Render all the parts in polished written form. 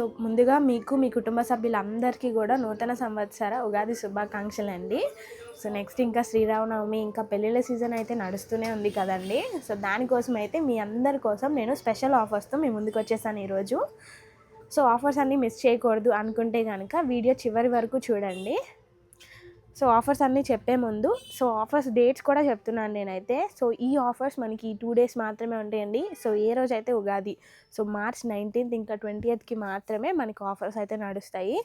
So ముందుగా మీకు మీ కుటుంబ సభ్యులందరికీ కూడా నూతన సంవత్సర ఉగాది శుభాకాంక్షలు అండి. సో నెక్స్ట్ ఇంకా శ్రీరామనవమి, ఇంకా పెళ్ళిళ్ళ సీజన్ అయితే నడుస్తూనే ఉంది కదండి. సో దానికోసం అయితే మీ అందరి కోసం నేను స్పెషల్ ఆఫర్స్తో మీ ముందుకు వచ్చేసాను ఈరోజు. సో ఆఫర్స్ అన్నీ మిస్ చేయకూడదు అనుకుంటే కనుక వీడియో చివరి వరకు చూడండి. సో ఆఫర్స్ అన్నీ చెప్పే ముందు ఆఫర్స్ డేట్స్ కూడా చెప్తున్నాను నేనైతే. సో ఈ ఆఫర్స్ మనకి 2 డేస్ మాత్రమే ఉంటాయండి. సో ఏ రోజైతే ఉగాది, సో మార్చ్ 19th ఇంకా 20th మాత్రమే మనకి ఆఫర్స్ అయితే నడుస్తాయి.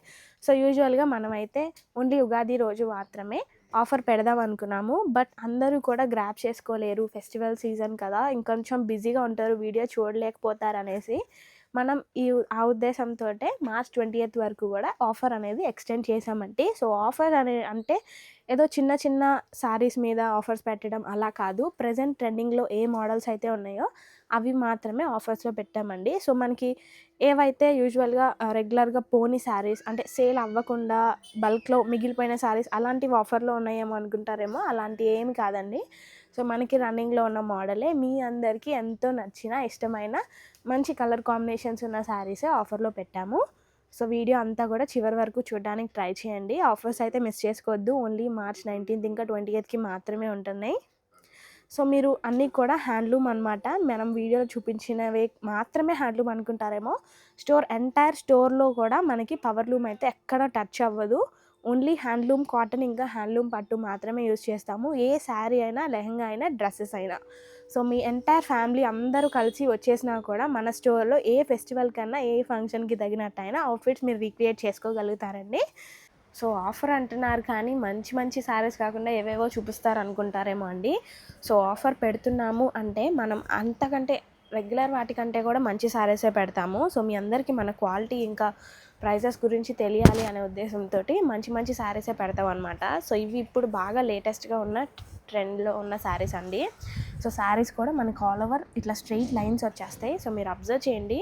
సో యూజువల్గా మనమైతే ఓన్లీ ఉగాది రోజు మాత్రమే ఆఫర్ పెడదాం అనుకున్నాము. బట్ అందరూ కూడా గ్రాప్ చేసుకోలేరు, ఫెస్టివల్ సీజన్ కదా, ఇంకొంచెం బిజీగా ఉంటారు, వీడియో చూడలేకపోతారు అనేసి మనం ఆ ఉద్దేశంతో మార్చ్ 20th వరకు కూడా ఆఫర్ అనేది ఎక్స్టెండ్ చేసామంటే. సో ఆఫర్ అంటే ఏదో చిన్న చిన్న శారీస్ మీద ఆఫర్స్ పెట్టడం అలా కాదు. ప్రజెంట్ ట్రెండింగ్లో ఏ మోడల్స్ అయితే ఉన్నాయో అవి మాత్రమే ఆఫర్స్లో పెట్టామండి. సో మనకి ఏవైతే యూజువల్గా రెగ్యులర్గా పోని శారీస్ అంటే సేల్ అవ్వకుండా బల్క్లో మిగిలిపోయిన శారీస్ అలాంటివి ఆఫర్లో ఉన్నాయేమో అనుకుంటారేమో, అలాంటివి ఏమి కాదండి. సో మనకి రన్నింగ్లో ఉన్న మోడలే మీ అందరికీ ఎంతో నచ్చిన ఇష్టమైన మంచి కలర్ కాంబినేషన్స్ ఉన్న శారీసే ఆఫర్లో పెట్టాము. సో వీడియో అంతా కూడా చివరి వరకు చూడడానికి ట్రై చేయండి. ఆఫర్స్ అయితే మిస్ చేసుకోవద్దు. ఓన్లీ మార్చ్ 19th ఇంకా 20th మాత్రమే ఉంటున్నాయి. సో మీరు అన్నీ కూడా హ్యాండ్లూమ్ అనమాట. మనం వీడియోలో చూపించినవి మాత్రమే హ్యాండ్లూమ్ అనుకుంటారేమో, ఎంటైర్ స్టోర్లో కూడా మనకి పవర్లూమ్ అయితే ఎక్కడ టచ్ అవ్వదు. ఓన్లీ హ్యాండ్లూమ్ కాటన్ ఇంకా హ్యాండ్లూమ్ పట్టు మాత్రమే యూజ్ చేస్తాము. ఏ శారీ అయినా, లెహంగా అయినా, డ్రెస్సెస్ అయినా. సో మీ ఎంటైర్ ఫ్యామిలీ అందరూ కలిసి వచ్చేసినా కూడా మన స్టోర్లో ఏ ఫెస్టివల్ కన్నా, ఏ ఫంక్షన్కి తగినట్టయినా అవుట్ఫిట్స్ మీరు రీక్రియేట్ చేసుకోగలుగుతారండి. సో ఆఫర్ అంటున్నారు కానీ మంచి మంచి శారీస్ కాకుండా ఏవేవో చూపిస్తారు అనుకుంటారేమో అండి. సో ఆఫర్ పెడుతున్నాము అంటే మనం అంతకంటే రెగ్యులర్ వాటికంటే కూడా మంచి శారీసే పెడతాము. సో మీ అందరికీ మన క్వాలిటీ ఇంకా ప్రైజెస్ గురించి తెలియాలి అనే ఉద్దేశంతో మంచి మంచి శారీసే పెడతాం అనమాట. సో ఇవి ఇప్పుడు బాగా లేటెస్ట్గా ఉన్న ట్రెండ్లో ఉన్న శారీస్ అండి. సో శారీస్ కూడా మనకు ఆల్ ఓవర్ ఇట్లా స్ట్రెయిట్ లైన్స్ వచ్చేస్తాయి. సో మీరు అబ్జర్వ్ చేయండి,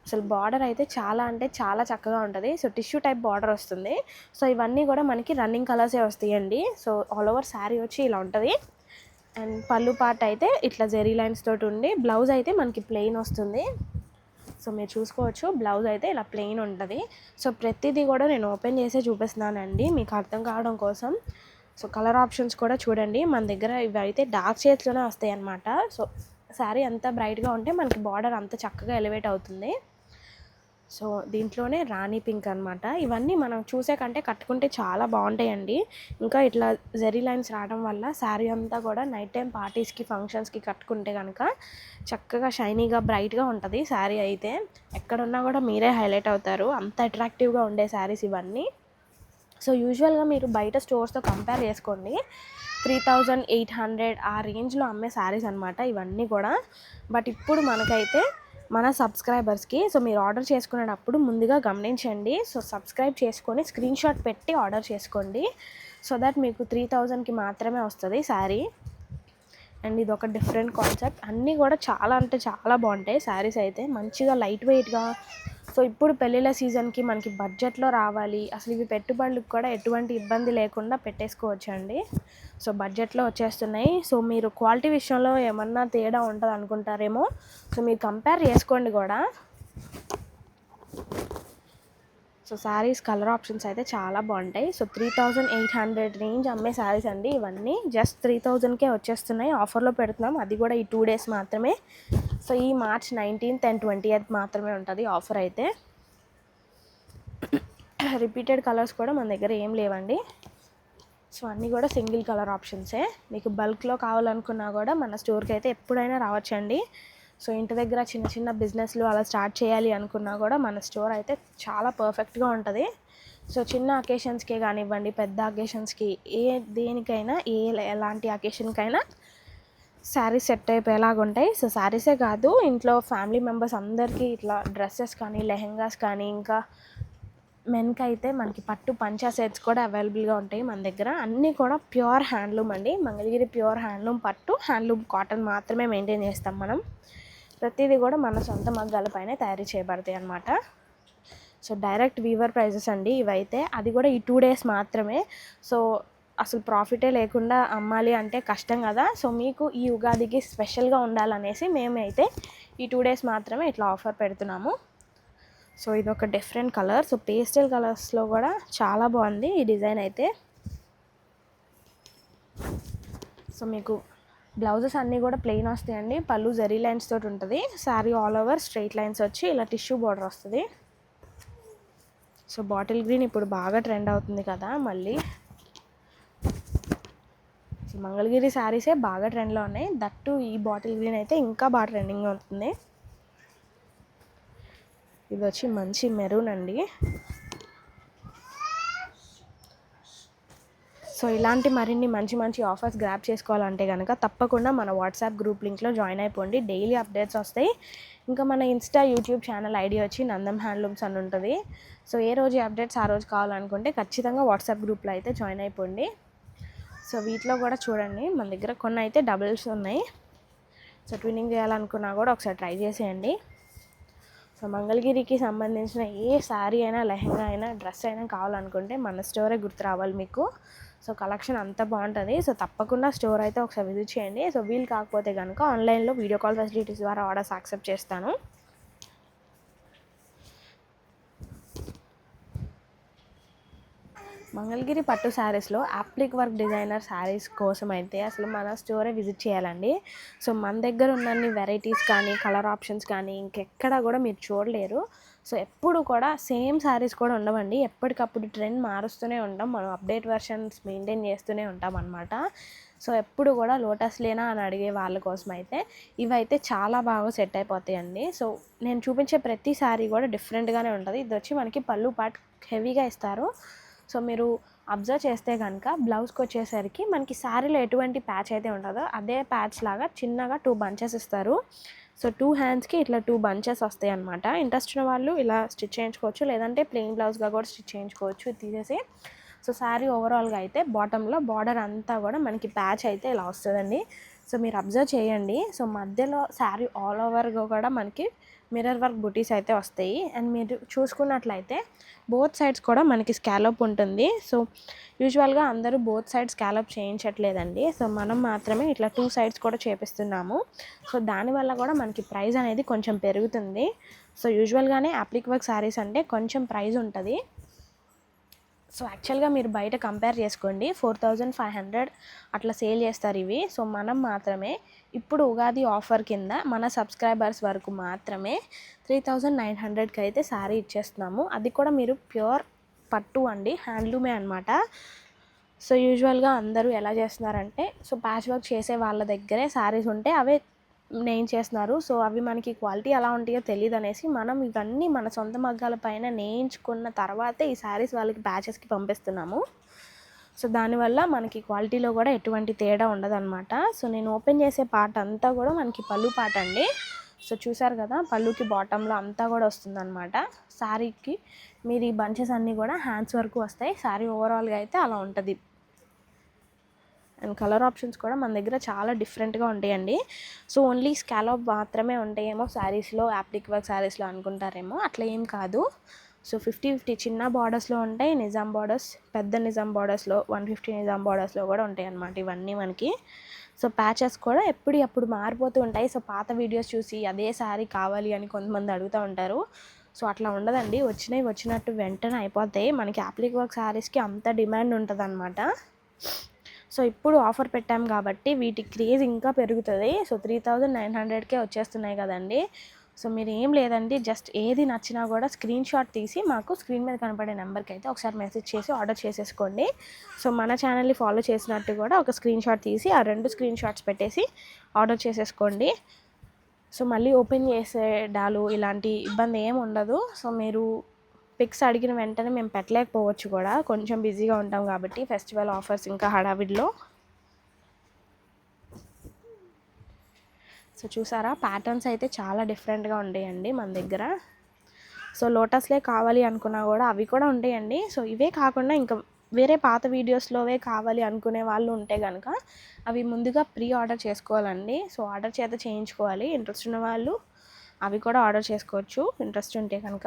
అసలు బార్డర్ అయితే చాలా అంటే చాలా చక్కగా ఉంటుంది. సో టిష్యూ టైప్ బార్డర్ వస్తుంది. సో ఇవన్నీ కూడా మనకి రన్నింగ్ కలర్సే వస్తాయండి. సో ఆల్ ఓవర్ శారీ వచ్చి ఇలా ఉంటుంది. అండ్ పళ్ళు పార్ట్ అయితే ఇట్లా జెరీ లైన్స్ తోటి ఉండి, బ్లౌజ్ అయితే మనకి ప్లెయిన్ వస్తుంది. సో మీరు చూసుకోవచ్చు, బ్లౌజ్ అయితే ఇలా ప్లెయిన్ ఉంటుంది. సో ప్రతిదీ కూడా నేను ఓపెన్ చేసే చూపిస్తున్నానండి మీకు అర్థం కావడం కోసం. సో కలర్ ఆప్షన్స్ కూడా చూడండి, మన దగ్గర ఇవి అయితే డార్క్ షేడ్స్లోనే వస్తాయి అన్నమాట. సో శారీ అంతా బ్రైట్గా ఉంటే మనకి బార్డర్ అంత చక్కగా ఎలివేట్ అవుతుంది. సో దీంట్లోనే రాణి పింక్ అనమాట. ఇవన్నీ మనం చూసే కంటే కట్టుకుంటే చాలా బాగుంటాయండి. ఇంకా ఇట్లా జెరీ లైన్స్ రావడం వల్ల శారీ అంతా కూడా నైట్ టైం పార్టీస్కి, ఫంక్షన్స్కి కట్టుకుంటే కనుక చక్కగా షైనీగా బ్రైట్గా ఉంటుంది శారీ అయితే. ఎక్కడున్నా కూడా మీరే హైలైట్ అవుతారు, అంత అట్రాక్టివ్గా ఉండే శారీస్ ఇవన్నీ. సో యూజువల్గా మీరు బయట స్టోర్స్తో కంపేర్ చేసుకోండి, 3800 ఆ రేంజ్లో అమ్మే శారీస్ అనమాట ఇవన్నీ కూడా. బట్ ఇప్పుడు మనకైతే మన సబ్స్క్రైబర్స్కి, సో మీరు ఆర్డర్ చేసుకునేటప్పుడు ముందుగా గమనించండి. సో సబ్స్క్రైబ్ చేసుకొని స్క్రీన్ షాట్ పెట్టి ఆర్డర్ చేసుకోండి. సో దట్ మీకు 3000కి మాత్రమే వస్తుంది శారీ. అండ్ ఇది ఒక డిఫరెంట్ కాన్సెప్ట్. అన్నీ కూడా చాలా అంటే చాలా బాగుంటాయి శారీస్ అయితే, మంచిగా లైట్ వెయిట్గా. సో ఇప్పుడు పెళ్ళిళ్ళ సీజన్కి మనకి బడ్జెట్లో రావాలి, అసలు ఇవి పెట్టుబడులకు కూడా ఎటువంటి ఇబ్బంది లేకుండా పెట్టేసుకోవచ్చండి. సో బడ్జెట్లో వచ్చేస్తున్నాయి. సో మీరు క్వాలిటీ విషయంలో ఏమన్నా తేడా ఉంటుంది అనుకుంటారేమో, సో మీరు కంపేర్ చేసుకోండి కూడా. సో శారీస్ కలర్ ఆప్షన్స్ అయితే చాలా బాగుంటాయి. సో 3800 రేంజ్ అమ్మే శారీస్ అండి ఇవన్నీ. జస్ట్ 3000కే వచ్చేస్తున్నాయి, ఆఫర్లో పెడుతున్నాం, అది కూడా ఈ 2 డేస్ మాత్రమే. సో ఈ మార్చ్ 19th and 20th మాత్రమే ఉంటుంది ఆఫర్ అయితే. రిపీటెడ్ కలర్స్ కూడా మన దగ్గర ఏం లేవండి. సో అన్నీ కూడా సింగిల్ కలర్ ఆప్షన్సే. మీకు బల్క్లో కావాలనుకున్నా కూడా మన స్టోర్కి అయితే ఎప్పుడైనా రావచ్చండి. సో ఇంటి దగ్గర చిన్న చిన్న బిజినెస్లు అలా స్టార్ట్ చేయాలి అనుకున్నా కూడా మన స్టోర్ అయితే చాలా పర్ఫెక్ట్గా ఉంటుంది. సో చిన్న అకేషన్స్కే కానివ్వండి, పెద్ద అకేషన్స్కి, దేనికైనా ఎలాంటి అకేషన్కైనా శారీస్ సెట్ అయిపోయేలాగా ఉంటాయి. సో శారీసే కాదు, ఇంట్లో ఫ్యామిలీ మెంబర్స్ అందరికీ ఇట్లా డ్రెస్సెస్ కానీ, లెహెంగాస్ కానీ, ఇంకా మెన్కి అయితే మనకి పట్టు పంచా సెట్స్ కూడా అవైలబుల్గా ఉంటాయి మన దగ్గర. అన్నీ కూడా ప్యూర్ హ్యాండ్లూమ్ అండి. మంగళగిరి ప్యూర్ హ్యాండ్లూమ్ పట్టు, హ్యాండ్లూమ్ కాటన్ మాత్రమే మెయింటైన్ చేస్తాం మనం. ప్రతిదీ కూడా మన సొంత మగ్గాలపైనే తయారు చేయబడతాయి అన్నమాట. సో డైరెక్ట్ వీవర్ ప్రైజెస్ అండి ఇవైతే, అది కూడా ఈ 2 డేస్ మాత్రమే. సో అసలు ప్రాఫిటే లేకుండా అమ్మాలి అంటే కష్టం కదా. సో మీకు ఈ ఉగాదికి స్పెషల్గా ఉండాలనేసి మేమైతే ఈ 2 డేస్ మాత్రమే ఇట్లా ఆఫర్ పెడుతున్నాము. సో ఇది ఒక డిఫరెంట్ కలర్. సో పేస్టల్ కలర్స్లో కూడా చాలా బాగుంది ఈ డిజైన్ అయితే. సో మీకు బ్లౌజెస్ అన్నీ కూడా ప్లెయిన్ వస్తాయండి. పళ్ళు జరీ లైన్స్ తోటి ఉంటుంది. Sari all over straight lines వచ్చి ఇలా టిష్యూ బార్డర్ వస్తుంది. సో బాటిల్ గ్రీన్ ఇప్పుడు బాగా ట్రెండ్ అవుతుంది కదా మళ్ళీ. సో మంగళగిరి శారీసే బాగా ట్రెండ్లో ఉన్నాయి. దట్టు ఈ బాటిల్ గ్రీన్ అయితే ఇంకా బాగా ట్రెండింగ్ అవుతుంది. ఇది వచ్చి మంచి మెరూన్ అండి. సో ఇలాంటి మరిన్ని మంచి మంచి ఆఫర్స్ గ్రాప్ చేసుకోవాలంటే కనుక తప్పకుండా మన వాట్సాప్ గ్రూప్ లింక్లో జాయిన్ అయిపోండి. డైలీ అప్డేట్స్ వస్తాయి. ఇంకా మన ఇన్స్టా యూట్యూబ్ ఛానల్ ఐడి వచ్చి నందం హ్యాండ్లూమ్స్ అని ఉంటుంది. సో ఏ రోజు అప్డేట్స్ ఆ రోజు కావాలనుకుంటే ఖచ్చితంగా వాట్సాప్ గ్రూప్లో అయితే జాయిన్ అయిపోండి. సో వీటిలో కూడా చూడండి మన దగ్గర కొన్ని అయితే డబుల్స్ ఉన్నాయి. సో ట్విన్నింగ్ చేయాలనుకున్నా కూడా ఒకసారి ట్రై చేసేయండి. సో మంగళగిరికి సంబంధించిన ఏ శారీ అయినా లెహంగా అయినా డ్రెస్ అయినా కావాలనుకుంటే మన స్టోరే గుర్తు రావాలి మీకు. సో కలెక్షన్ అంతా బాగుంటుంది. సో తప్పకుండా స్టోర్ అయితే ఒకసారి విజిట్ చేయండి. సో వీలు కాకపోతే కనుక ఆన్లైన్లో వీడియో కాల్ ఫెసిలిటీస్ ద్వారా ఆర్డర్స్ యాక్సెప్ట్ చేస్తాను. మంగళగిరి పట్టు శారీస్లో అప్లిక్ వర్క్ డిజైనర్ శారీస్ కోసం అయితే అసలు మన స్టోరే విజిట్ చేయాలండి. సో మన దగ్గర ఉన్నన్ని వెరైటీస్ కానీ కలర్ ఆప్షన్స్ కానీ ఇంకెక్కడా కూడా మీరు చూడలేరు. సో ఎప్పుడు కూడా సేమ్ శారీస్ కూడా ఉండవండి. ఎప్పటికప్పుడు ట్రెండ్ మారుస్తూనే ఉంటాం. మనం అప్డేట్ వెర్షన్స్ మెయింటైన్ చేస్తూనే ఉంటాం అన్నమాట. సో ఎప్పుడు కూడా లోటస్ లేనా అని అడిగే వాళ్ళ కోసం అయితే ఇవైతే చాలా బాగా సెట్ అయిపోతాయండి. సో నేను చూపించే ప్రతి శారీ కూడా డిఫరెంట్గానే ఉంటుంది. ఇది వచ్చి మనకి పళ్ళు పార్ట్ హెవీగా ఇస్తారు. సో మీరు అబ్జర్వ్ చేస్తే కనుక బ్లౌజ్కి వచ్చేసరికి మనకి శారీలో ఎటువంటి ప్యాచ్ అయితే ఉంటుందో అదే ప్యాచ్ లాగా చిన్నగా 2 బంచెస్ ఇస్తారు. సో 2 హ్యాండ్స్కి ఇట్లా 2 బంచెస్ వస్తాయి అనమాట. ఇంట్రెస్ట్ ఉన్న వాళ్ళు ఇలా స్టిచ్ చేయించుకోవచ్చు, లేదంటే ప్లెయిన్ బ్లౌజ్గా కూడా స్టిచ్ చేయించుకోవచ్చు తీసేసి. సో శారీ ఓవరాల్గా అయితే బాటంలో బార్డర్ అంతా కూడా మనకి ప్యాచ్ అయితే ఇలా వస్తుందండి. సో మీరు అబ్జర్వ్ చేయండి. సో మధ్యలో శారీ ఆల్ ఓవర్గా కూడా మనకి మిర్రర్ వర్క్ బుటీస్ అయితే వస్తాయి. అండ్ మీరు చూసుకున్నట్లయితే బోత్ సైడ్స్ కూడా మనకి స్కాలప్ ఉంటుంది. సో యూజువల్గా అందరూ బోత్ సైడ్స్ స్కాలప్ చేయించట్లేదండి. సో మనం మాత్రమే ఇట్లా 2 సైడ్స్ కూడా చేపిస్తున్నాము. సో దానివల్ల కూడా మనకి ప్రైస్ అనేది కొంచెం పెరుగుతుంది. సో యూజువల్గానే అప్లిక్ వర్క్ శారీస్ అంటే కొంచెం ప్రైస్ ఉంటుంది. సో యాక్చువల్గా మీరు బయట కంపేర్ చేసుకోండి 4500 అట్లా సేల్ చేస్తారు ఇవి. సో మనం మాత్రమే ఇప్పుడు ఉగాది ఆఫర్ కింద మన సబ్స్క్రైబర్స్ వరకు మాత్రమే 3900కి అయితే శారీ ఇచ్చేస్తున్నాము. అది కూడా మీరు ప్యూర్ పట్టు అండి, హ్యాండ్లూమే అనమాట. సో యూజువల్గా అందరూ ఎలా చేస్తున్నారంటే సో ప్యాచ్ వర్క్ చేసే వాళ్ళ దగ్గరే శారీస్ ఉంటే అవే నేయించేస్తున్నారు. సో అవి మనకి క్వాలిటీ ఎలా ఉంటాయో తెలియదు అనేసి మనం ఇవన్నీ మన సొంత మగ్గాల పైన నేయించుకున్న తర్వాతే ఈ శారీస్ వాళ్ళకి ప్యాచెస్కి పంపిస్తున్నాము. సో దానివల్ల మనకి క్వాలిటీలో కూడా ఎటువంటి తేడా ఉండదన్నమాట. సో నేను ఓపెన్ చేసే పార్ట్ అంతా కూడా మనకి పళ్ళు పార్ట్ అండి. సో చూసారు కదా పళ్ళుకి బాటంలో అంతా కూడా వస్తుందన్నమాట. శారీకి మీరు ఈ బంచెస్ అన్నీ కూడా హ్యాండ్స్ వరకు వస్తాయి. శారీ ఓవరాల్గా అయితే అలా ఉంటుంది. అండ్ కలర్ ఆప్షన్స్ కూడా మన దగ్గర చాలా డిఫరెంట్గా ఉంటాయండి. సో ఓన్లీ స్కాలప్ మాత్రమే ఉంటాయేమో శారీస్లో, అప్లిక్ వర్క్ శారీస్లో అనుకుంటారేమో, అట్లా ఏం కాదు. సో 50-50 చిన్న బార్డర్స్లో ఉంటాయి నిజాం బార్డర్స్, పెద్ద నిజాం బార్డర్స్లో 150 నిజాం బార్డర్స్లో కూడా ఉంటాయి అన్నమాట ఇవన్నీ మనకి. సో ప్యాచెస్ కూడా ఎప్పుడు మారిపోతూ ఉంటాయి. సో పాత వీడియోస్ చూసి అదే శారీ కావాలి అని కొంతమంది అడుగుతూ ఉంటారు. సో అట్లా ఉండదండి, వచ్చినట్టు వెంటనే అయిపోతాయి. మనకి అప్లిక్ వర్క్ శారీస్కి అంత డిమాండ్ ఉంటుంది అన్నమాట. సో ఇప్పుడు ఆఫర్ పెట్టాం కాబట్టి వీటి క్రేజ్ ఇంకా పెరుగుతుంది. సో 3900కే వచ్చేస్తున్నాయి కదండి. సో మీరు ఏం లేదండి, జస్ట్ ఏది నచ్చినా కూడా స్క్రీన్ షాట్ తీసి మాకు స్క్రీన్ మీద కనపడే నెంబర్కి అయితే ఒకసారి మెసేజ్ చేసి ఆర్డర్ చేసేసుకోండి. సో మన ఛానల్ని ఫాలో చేసినట్టు కూడా ఒక స్క్రీన్ షాట్ తీసి ఆ 2 స్క్రీన్ షాట్స్ పెట్టేసి ఆర్డర్ చేసేసుకోండి. సో మళ్ళీ ఓపెన్ చేసేడాలు ఇలాంటి ఇబ్బంది ఏమి ఉండదు. సో మీరు పిక్స్ అడిగిన వెంటనే మేము పెట్టలేకపోవచ్చు కూడా, కొంచెం బిజీగా ఉంటాం కాబట్టి ఫెస్టివల్ ఆఫర్స్ ఇంకా హడావిడిలో. సో చూసారా ప్యాటర్న్స్ అయితే చాలా డిఫరెంట్గా ఉంటాయండి మన దగ్గర. సో లోటస్లే కావాలి అనుకున్నా కూడా అవి కూడా ఉంటాయండి. సో ఇవే కాకుండా ఇంకా వేరే పాత వీడియోస్లోవే కావాలి అనుకునే వాళ్ళు ఉంటే కనుక అవి ముందుగా ప్రీ ఆర్డర్ చేసుకోవాలండి. సో ఆర్డర్ చేత చేయించుకోవాలి. ఇంట్రెస్ట్ ఉన్న వాళ్ళు అవి కూడా ఆర్డర్ చేసుకోవచ్చు ఇంట్రెస్ట్ ఉంటే కనుక.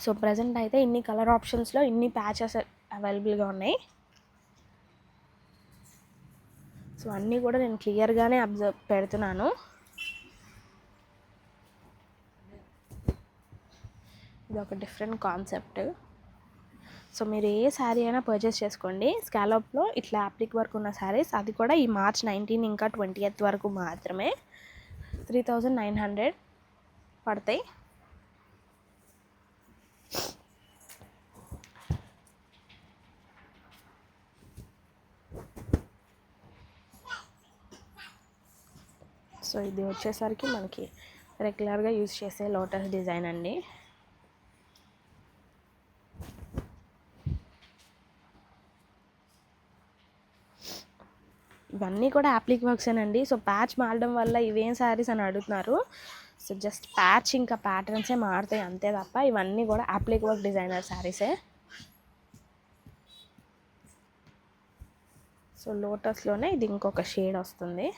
సో ప్రజెంట్ అయితే ఇన్ని కలర్ ఆప్షన్స్లో ఇన్ని ప్యాచెస్ అవైలబుల్గా ఉన్నాయి. సో అన్నీ కూడా నేను క్లియర్గానే అబ్జర్వ్ పెడుతున్నాను. ఇది ఒక డిఫరెంట్ కాన్సెప్ట్. సో మీరు ఏ శారీ అయినా పర్చేస్ చేసుకోండి. స్కాలప్లో ఇట్లా అప్లిక్ వర్క్ ఉన్న శారీస్, అది కూడా ఈ మార్చ్ 19 ఇంకా 20th వరకు మాత్రమే 3900 పడతాయి. సో ఇది వచ్చేసరికి మనకి రెగ్యులర్గా యూజ్ చేసే లోటస్ డిజైన్ అండి. ఇవన్నీ కూడా అప్లిక్ వర్క్సేనండి. సో ప్యాచ్ మారడం వల్ల ఇవేం శారీస్ అని అడుగుతున్నారు. సో జస్ట్ ప్యాచ్ ఇంకా ప్యాటర్న్సే మారుతాయి అంతే తప్ప ఇవన్నీ కూడా అప్లిక్ వర్క్ డిజైనర్ శారీసే. సో లోటస్లోనే ఇది ఇంకొక షేడ్ వస్తుంది.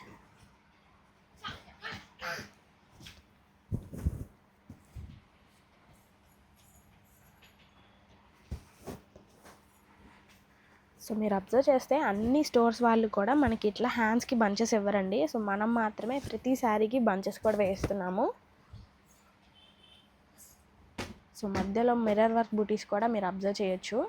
సో మీరు అబ్జర్వ్ చేస్తే అన్ని స్టోర్స్ వాళ్ళు కూడా మనకి ఇట్లా హ్యాండ్స్కి బంచెస్ ఇవ్వరండి. సో మనం మాత్రమే ప్రతి శారీకి బంచెస్ కూడా వేస్తున్నాము. సో మధ్యలో మిర్రర్ వర్క్ బూటీస్ కూడా మీరు అబ్జర్వ్ చేయొచ్చు.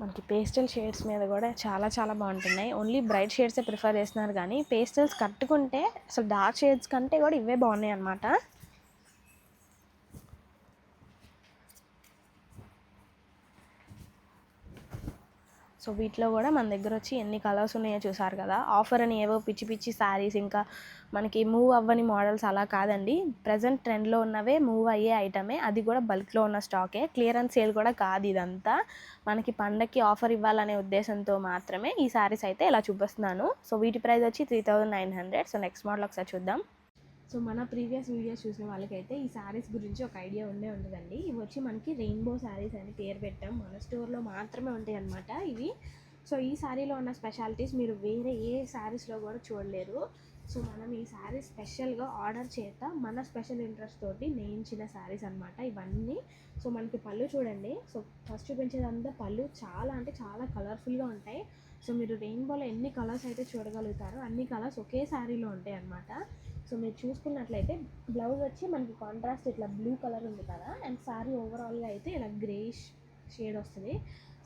మనకి పేస్టల్ షేడ్స్ మీద కూడా చాలా చాలా బాగుంటున్నాయి. ఓన్లీ బ్రైట్ షేడ్సే ప్రిఫర్ చేస్తున్నారు కానీ పేస్టల్స్ కట్టుకుంటే అసలు డార్క్ షేడ్స్ కంటే కూడా ఇవే బాగున్నాయి అన్నమాట. సో వీటిలో కూడా మన దగ్గర వచ్చి ఎన్ని కలర్స్ ఉన్నాయో చూసారు కదా. ఆఫర్ అని ఏవో పిచ్చి పిచ్చి శారీస్, ఇంకా మనకి మూవ్ అవ్వని మోడల్స్ అలా కాదండి. ప్రజెంట్ ట్రెండ్లో ఉన్నవే మూవ్ అయ్యే ఐటమే, అది కూడా బల్క్లో ఉన్న స్టాకే. క్లియరెన్స్ సేల్ కూడా కాదు ఇదంతా. మనకి పండగకి ఆఫర్ ఇవ్వాలనే ఉద్దేశంతో మాత్రమే ఈ శారీస్ అయితే ఇలా చూపిస్తున్నాను. సో వీటి ప్రైస్ వచ్చి 3900. సో నెక్స్ట్ మోడల్ ఒకసారి చూద్దాం. సో మన ప్రీవియస్ వీడియోస్ చూసిన వాళ్ళకైతే ఈ శారీస్ గురించి ఒక ఐడియా ఉంటుందండి. ఇవి వచ్చి మనకి రెయిన్బో శారీస్ అని పేరు పెట్టాం. మన స్టోర్లో మాత్రమే ఉంటాయి అన్నమాట ఇవి. సో ఈ శారీలో ఉన్న స్పెషాలిటీస్ మీరు వేరే ఏ శారీస్లో కూడా చూడలేరు. సో మనం ఈ శారీస్ స్పెషల్గా ఆర్డర్ చేత మన స్పెషల్ ఇంట్రెస్ట్ తోటి నేయించిన శారీస్ అనమాట ఇవన్నీ. సో మనకి పళ్ళు చూడండి. సో ఫస్ట్ చూపించేదంతా పళ్ళు చాలా అంటే చాలా కలర్ఫుల్గా ఉంటాయి. సో మీరు రెయిన్బోలో ఎన్ని కలర్స్ అయితే చూడగలుగుతారో అన్ని కలర్స్ ఒకే శారీలో ఉంటాయి అన్నమాట. సో మీరు చూసుకున్నట్లయితే బ్లౌజ్ వచ్చి మనకి కాంట్రాస్ట్ ఇట్లా బ్లూ కలర్ ఉంది కదా, అండ్ శారీ ఓవరాల్గా అయితే ఇలా గ్రేష్ షేడ్ వస్తుంది.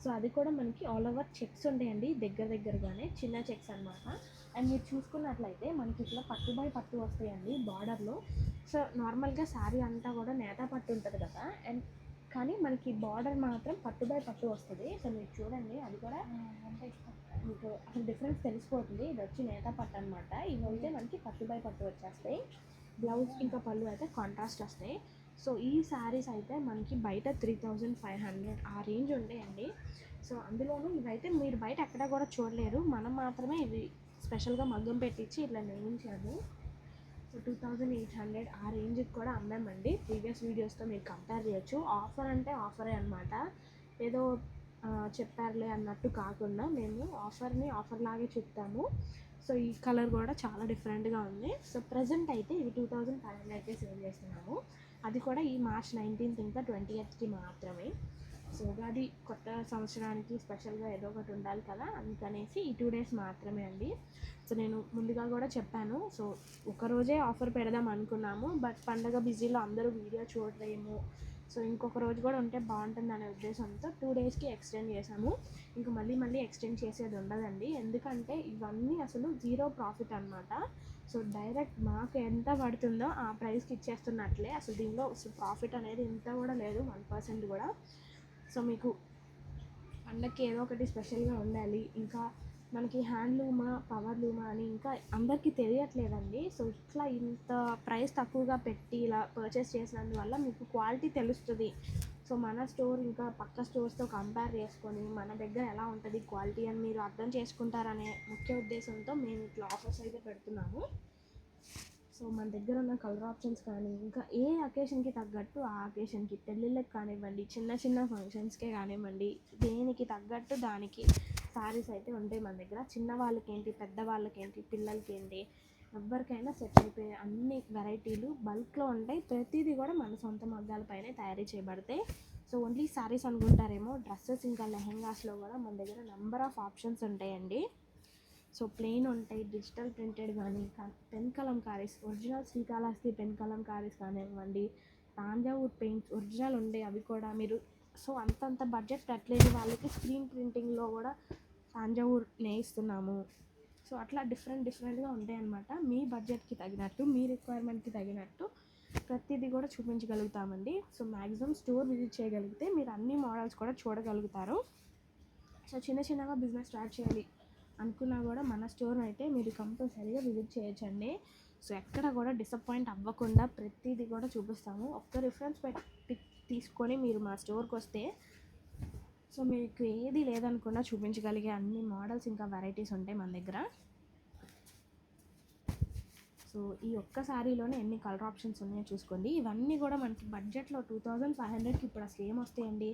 సో అది కూడా మనకి ఆల్ ఓవర్ చెక్స్ ఉంటాయండి, దగ్గరగానే చిన్న చెక్స్ అనమాట. అండ్ మీరు చూసుకున్నట్లయితే మనకి ఇట్లా పట్టు బై పట్టు వస్తాయండి బార్డర్లో. సో నార్మల్గా శారీ అంతా కూడా నేత పట్టు ఉంటుంది కదా, అండ్ కానీ మనకి బార్డర్ మాత్రం పట్టు బై పట్టు వస్తుంది. సో మీరు చూడండి, అది కూడా మీకు అసలు డిఫరెన్స్ తెలిసిపోతుంది. ఇది వచ్చి నేత పట్టు అనమాట. ఇవి అయితే మనకి పట్టు బై పట్టు వచ్చేస్తాయి. బ్లౌజ్ ఇంకా పళ్ళు అయితే కాంట్రాస్ట్ వస్తాయి. సో ఈ శారీస్ అయితే మనకి బయట 3500 ఆ రేంజ్ ఉంటాయండి. సో అందులోనూ ఇవైతే మీరు బయట ఎక్కడ కూడా చూడలేరు. మనం మాత్రమే ఇవి స్పెషల్గా మగ్గం పెట్టించి ఇట్లా నేయించాము. సో 2800 ఆ రేంజ్కి కూడా అమ్మామండి. ప్రీవియస్ వీడియోస్తో మీరు కంపేర్ చేయొచ్చు. ఆఫర్ అంటే ఆఫరే అనమాట, ఏదో చెప్పారులే అన్నట్టు కాకుండా మేము ఆఫర్ని ఆఫర్ లాగే చెప్తాము. సో ఈ కలర్ కూడా చాలా డిఫరెంట్గా ఉంది. సో ప్రజెంట్ అయితే ఇవి 2500కే సేల్ చేస్తున్నాము. అది కూడా ఈ మార్చ్ 19th ఇంకా 20th మాత్రమే. సో ఉగాది కొత్త సంవత్సరానికి స్పెషల్గా ఏదో ఒకటి ఉండాలి కదా, అందుకనేసి ఈ 2 days మాత్రమే అండి. సో నేను ముందుగా కూడా చెప్పాను, సో ఒకరోజే ఆఫర్ పెడదాం అనుకున్నాము, బట్ పండగ బిజీలో అందరూ వీడియో చూడలేము. సో ఇంకొక రోజు కూడా ఉంటే బాగుంటుంది అనే ఉద్దేశంతో 2 daysకి ఎక్స్టెండ్ చేసాము. ఇంకా మళ్ళీ ఎక్స్టెండ్ చేసేది ఉండదండి, ఎందుకంటే ఇవన్నీ అసలు జీరో ప్రాఫిట్ అనమాట. సో డైరెక్ట్ మాకు ఎంత పడుతుందో ఆ ప్రైస్కి ఇచ్చేస్తున్నట్లే. అసలు దీనిలో ప్రాఫిట్ అనేది ఇంత కూడా లేదు, 1% కూడా. సో మీకు పండగకి ఏదో ఒకటి స్పెషల్గా ఉండాలి, ఇంకా మనకి హ్యాండ్లూమా పవర్లూమా అని ఇంకా అందరికీ తెలియట్లేదండి. సో ఇట్లా ఇంత ప్రైస్ తక్కువగా పెట్టి ఇలా పర్చేస్ చేసినందువల్ల మీకు క్వాలిటీ తెలుస్తుంది. సో మన స్టోర్ ఇంకా పక్క స్టోర్స్తో కంపేర్ చేసుకొని మన దగ్గర ఎలా ఉంటుంది క్వాలిటీ అని మీరు అర్థం చేసుకుంటారనే ముఖ్య ఉద్దేశంతో మేము ఇట్లా ఆఫర్స్ అయితే పెడుతున్నాము. సో మన దగ్గర ఉన్న కలర్ ఆప్షన్స్ కానీ ఇంకా ఏ అకేషన్కి తగ్గట్టు ఆ అకేషన్కి, పెళ్ళిళ్ళకి కానివ్వండి, చిన్న ఫంక్షన్స్కే కానివ్వండి, దేనికి తగ్గట్టు దానికి శారీస్ అయితే ఉంటాయి మన దగ్గర. చిన్న వాళ్ళకేంటి, పెద్దవాళ్ళకేంటి, పిల్లలకేంటి, ఎవరికైనా సెట్ అయిపోయే అన్ని వెరైటీలు బల్క్లో ఉంటాయి. ప్రతిదీ కూడా మన సొంత మగ్గాలపైనే తయారీ చేయబడతాయి. సో ఓన్లీ శారీస్ అనుకుంటారేమో, డ్రెస్సెస్ ఇంకా లెహెంగాస్లో కూడా మన దగ్గర నెంబర్ ఆఫ్ ఆప్షన్స్ ఉంటాయండి. సో ప్లెయిన్ ఉంటాయి, డిజిటల్ ప్రింటెడ్ కానీ, pen kalamkaris, original Srikalahasti pen kalamkaris కానివ్వండి, తాంజావూర్ పెయింట్స్ ఒరిజినల్ ఉండే అవి కూడా మీరు, సో అంతంత బడ్జెట్ పెట్టలేని వాళ్ళకి స్క్రీన్ ప్రింటింగ్లో కూడా తాంజావూర్ నేయిస్తున్నాము. సో అట్లా డిఫరెంట్గా ఉంటాయి అన్నమాట. మీ బడ్జెట్కి తగినట్టు, మీ రిక్వైర్మెంట్కి తగినట్టు ప్రతిదీ కూడా చూపించగలుగుతామండి. సో మ్యాక్సిమం స్టోర్ విజిట్ చేయగలిగితే మీరు అన్ని మోడల్స్ కూడా చూడగలుగుతారు. సో చిన్నగా బిజినెస్ స్టార్ట్ చేయాలి అనుకున్నా కూడా మన స్టోర్ అయితే మీరు కంపల్సరీగా విజిట్ చేయొచ్చండి. సో ఎక్కడ కూడా డిసప్పాయింట్ అవ్వకుండా ప్రతిదీ కూడా చూపిస్తాము. ఒక్క రిఫరెన్స్ తీసుకొని మీరు మా స్టోర్కి వస్తే సో మీకు ఏది లేదనుకున్నా చూపించగలిగే అన్ని మోడల్స్ ఇంకా వెరైటీస్ ఉంటాయి మన దగ్గర. సో ఈ ఒక్క శారీలోనే ఎన్ని కలర్ ఆప్షన్స్ ఉన్నాయో చూసుకోండి. ఇవన్నీ కూడా మనకి బడ్జెట్లో 2500కి ఇప్పుడు అసలు ఏమొస్తాయండి.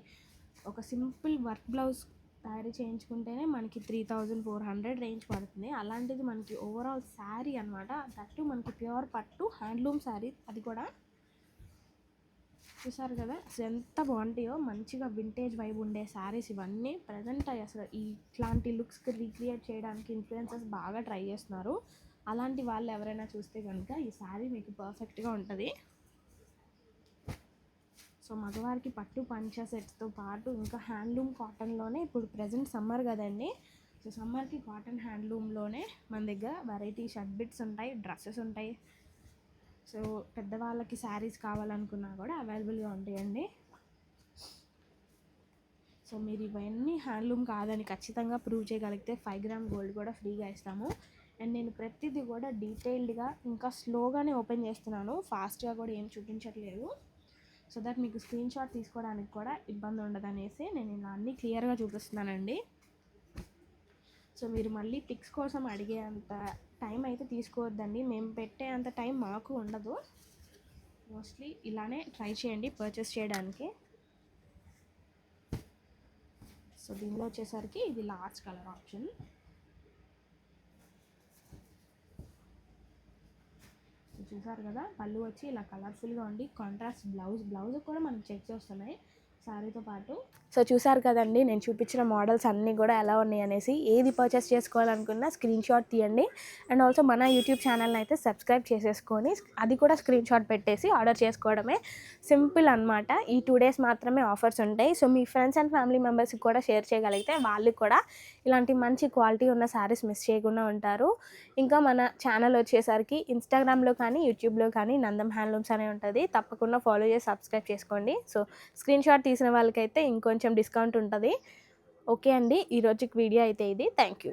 ఒక సింపుల్ వర్క్ బ్లౌజ్ తయారీ చేయించుకుంటేనే మనకి 3400 రేంజ్ పడుతుంది. అలాంటిది మనకి ఓవరాల్ శారీ అనమాట. దట్టు మనకి ప్యూర్ పట్టు హ్యాండ్లూమ్ శారీ, అది కూడా చూసారు కదా అసలు ఎంత బాగుంటాయో. మంచిగా వింటేజ్ వైబ్ ఉండే శారీస్ ఇవన్నీ. ప్రజెంట్ అసలు ఇట్లాంటి లుక్స్కి రీక్రియేట్ చేయడానికి ఇన్ఫ్లుయెన్సర్స్ బాగా ట్రై చేస్తున్నారు. అలాంటి వాళ్ళు ఎవరైనా చూస్తే కనుక ఈ శారీ మీకు పర్ఫెక్ట్గా ఉంటుంది. సో మగవారికి పట్టు పంచ సెట్స్తో పాటు ఇంకా హ్యాండ్లూమ్ కాటన్లోనే ఇప్పుడు ప్రజెంట్ సమ్మర్ కదండి. సో సమ్మర్కి కాటన్ హ్యాండ్లూమ్లోనే మన దగ్గర వెరైటీ షర్ట్ బిట్స్ ఉంటాయి, డ్రెస్సెస్ ఉంటాయి. సో పెద్దవాళ్ళకి శారీస్ కావాలనుకున్నా కూడా అవైలబుల్గా ఉంటాయండి. సో మీరు ఇవన్నీ హ్యాండ్లూమ్ కాదని ఖచ్చితంగా ప్రూవ్ చేయగలిగితే 5 గ్రామ్ గోల్డ్ కూడా ఫ్రీగా ఇస్తాము. అండ్ నేను ప్రతిదీ కూడా డీటెయిల్డ్గా ఇంకా స్లోగానే ఓపెన్ చేస్తున్నాను, ఫాస్ట్గా కూడా ఏం చూపించట్లేదు. సో దట్ మీకు స్క్రీన్ షాట్ తీసుకోవడానికి కూడా ఇబ్బంది ఉండదు అనేసి నేను ఇలా అన్నీ క్లియర్గా చూపిస్తున్నానండి. సో మీరు మళ్ళీ పిక్స్ కోసం అడిగే అంత టైం అయితే తీసుకోవద్దండి. మేము పెట్టే అంత టైం మాకు ఉండదు. మోస్ట్లీ ఇలానే ట్రై చేయండి పర్చేస్ చేయడానికి. సో దీనిలో వచ్చేసరికి ఇది లాస్ట్ కలర్ ఆప్షన్. చూసారు కదా, పళ్ళు వచ్చి ఇలా కలర్ఫుల్గా ఉండి కాంట్రాస్ట్ బ్లౌజ్ కూడా మనకి చెక్స్ వస్తున్నాయి శారీతో పాటు. సో చూసారు కదండి, నేను చూపించిన మోడల్స్ అన్నీ కూడా ఎలా ఉన్నాయి అనేసి. ఏది పర్చేస్ చేసుకోవాలనుకున్నా స్క్రీన్ షాట్ తీయండి. అండ్ ఆల్సో మన యూట్యూబ్ ఛానల్ని అయితే సబ్స్క్రైబ్ చేసేసుకొని అది కూడా స్క్రీన్ షాట్ పెట్టేసి ఆర్డర్ చేసుకోవడమే. సింపుల్ అనమాట. ఈ 2 days మాత్రమే ఆఫర్స్ ఉంటాయి. So me friends and family మెంబర్స్కి కూడా షేర్ చేయగలిగితే వాళ్ళు కూడా ఇలాంటి మంచి క్వాలిటీ ఉన్న శారీస్ మిస్ చేయకుండా ఉంటారు. ఇంకా మన ఛానల్ వచ్చేసరికి ఇన్స్టాగ్రామ్లో కానీ యూట్యూబ్లో కానీ నందం హ్యాండ్లూమ్స్ అనే ఉంటుంది. తప్పకుండా ఫాలో చేసి సబ్స్క్రైబ్ చేసుకోండి. సో స్క్రీన్ షాట్ తీసిన వాళ్ళకైతే ఇంకొంచెం డిస్కౌంట్ ఉంటుంది. ఓకే అండి, ఈరోజుకి వీడియో అయితే ఇది. Thank you.